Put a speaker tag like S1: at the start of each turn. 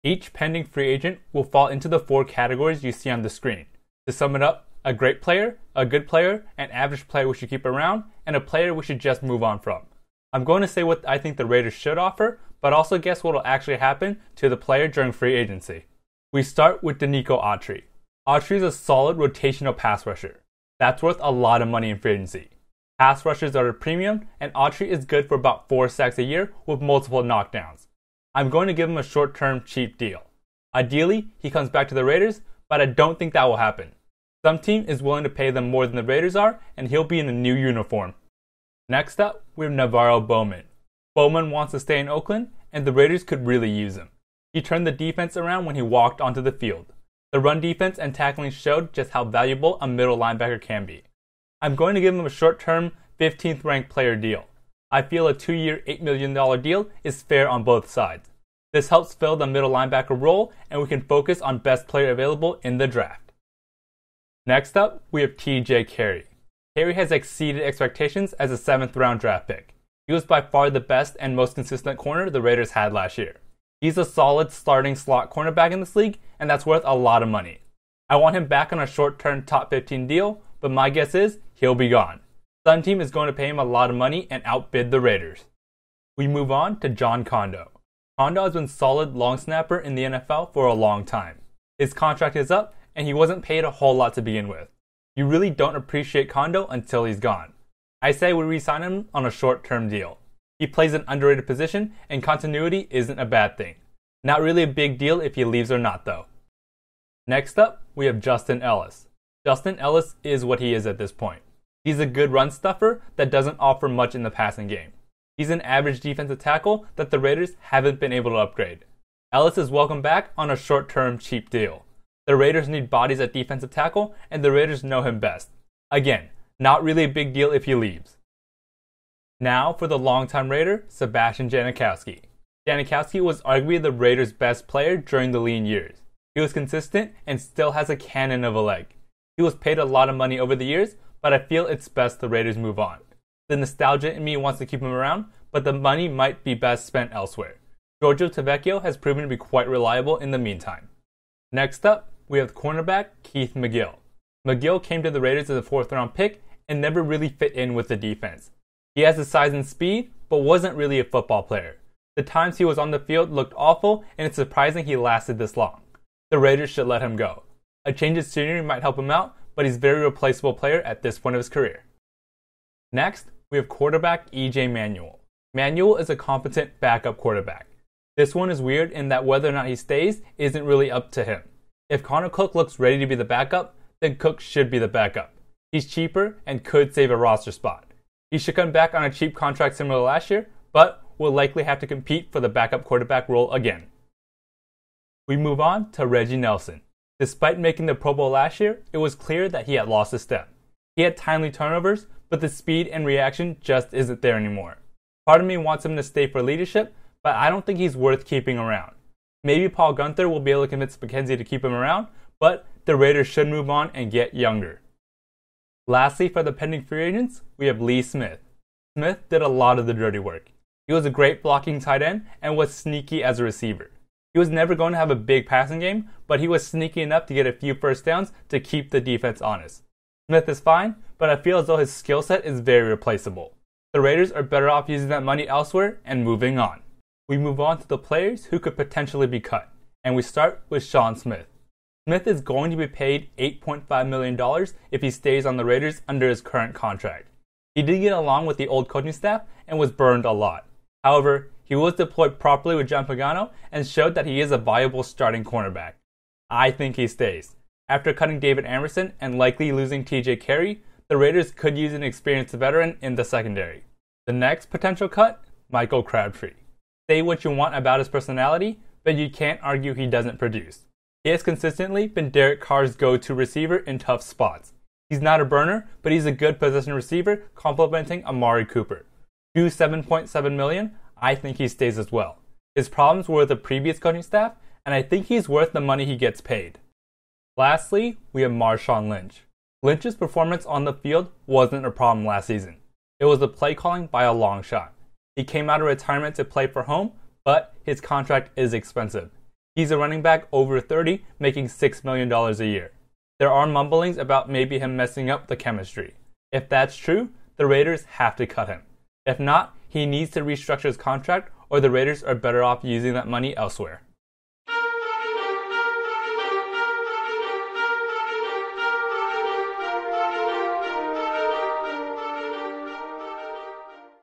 S1: Each pending free agent will fall into the 4 categories you see on the screen. To sum it up, a great player, a good player, an average player we should keep around, and a player we should just move on from. I'm going to say what I think the Raiders should offer, but also guess what will actually happen to the player during free agency. We start with Denico Autry. Autry is a solid rotational pass rusher. That's worth a lot of money in free agency. Pass rushers are a premium, and Autry is good for about 4 sacks a year with multiple knockdowns. I'm going to give him a short-term cheap deal. Ideally, he comes back to the Raiders, but I don't think that will happen. Some team is willing to pay them more than the Raiders are, and he'll be in a new uniform. Next up, we have Navarro Bowman. Bowman wants to stay in Oakland, and the Raiders could really use him. He turned the defense around when he walked onto the field. The run defense and tackling showed just how valuable a middle linebacker can be. I'm going to give him a short-term 15th ranked player deal. I feel a 2-year, $8 million deal is fair on both sides. This helps fill the middle linebacker role, and we can focus on best player available in the draft. Next up, we have TJ Carrie. Carrie has exceeded expectations as a 7th round draft pick. He was by far the best and most consistent corner the Raiders had last year. He's a solid starting slot cornerback in this league, and that's worth a lot of money. I want him back on a short-term top 15 deal, but my guess is he'll be gone. Sun team is going to pay him a lot of money and outbid the Raiders. We move on to John Kondo. Kondo has been solid long snapper in the NFL for a long time. His contract is up, and he wasn't paid a whole lot to begin with. You really don't appreciate Kondo until he's gone. I say we re-sign him on a short-term deal. He plays an underrated position, and continuity isn't a bad thing. Not really a big deal if he leaves or not, though. Next up, we have Justin Ellis. Justin Ellis is what he is at this point. He's a good run stuffer that doesn't offer much in the passing game. He's an average defensive tackle that the Raiders haven't been able to upgrade. Ellis is welcome back on a short-term cheap deal. The Raiders need bodies at defensive tackle, and the Raiders know him best. Again, not really a big deal if he leaves. Now for the longtime Raider, Sebastian Janikowski. Janikowski was arguably the Raiders' best player during the lean years. He was consistent and still has a cannon of a leg. He was paid a lot of money over the years, but I feel it's best the Raiders move on. The nostalgia in me wants to keep him around, but the money might be best spent elsewhere. Giorgio Tavecchio has proven to be quite reliable in the meantime. Next up, we have cornerback Keith McGill. McGill came to the Raiders as a 4th round pick and never really fit in with the defense. He has the size and speed, but wasn't really a football player. The times he was on the field looked awful, and it's surprising he lasted this long. The Raiders should let him go. A change of scenery might help him out, but he's a very replaceable player at this point of his career. Next, we have quarterback E.J. Manuel. Manuel is a competent backup quarterback. This one is weird in that whether or not he stays isn't really up to him. If Connor Cook looks ready to be the backup, then Cook should be the backup. He's cheaper and could save a roster spot. He should come back on a cheap contract similar to last year, but will likely have to compete for the backup quarterback role again. We move on to Reggie Nelson. Despite making the Pro Bowl last year, it was clear that he had lost a step. He had timely turnovers, but the speed and reaction just isn't there anymore. Part of me wants him to stay for leadership, but I don't think he's worth keeping around. Maybe Paul Guenther will be able to convince McKenzie to keep him around, but the Raiders should move on and get younger. Lastly, for the pending free agents, we have Lee Smith. Smith did a lot of the dirty work. He was a great blocking tight end and was sneaky as a receiver. He was never going to have a big passing game, but he was sneaky enough to get a few first downs to keep the defense honest. Smith is fine, but I feel as though his skill set is very replaceable. The Raiders are better off using that money elsewhere and moving on. We move on to the players who could potentially be cut, and we start with Sean Smith. Smith is going to be paid $8.5 million if he stays on the Raiders under his current contract. He did get along with the old coaching staff and was burned a lot. However, he was deployed properly with John Pagano and showed that he is a viable starting cornerback. I think he stays. After cutting David Amerson and likely losing TJ Carrie, the Raiders could use an experienced veteran in the secondary. The next potential cut, Michael Crabtree. Say what you want about his personality, but you can't argue he doesn't produce. He has consistently been Derek Carr's go-to receiver in tough spots. He's not a burner, but he's a good possession receiver complementing Amari Cooper. Due $7.7 million, I think he stays as well. His problems were with the previous coaching staff, and I think he's worth the money he gets paid. Lastly, we have Marshawn Lynch. Lynch's performance on the field wasn't a problem last season. It was the play calling by a long shot. He came out of retirement to play for home, but his contract is expensive. He's a running back over 30, making $6 million a year. There are mumblings about maybe him messing up the chemistry. If that's true, the Raiders have to cut him. If not, he needs to restructure his contract, or the Raiders are better off using that money elsewhere.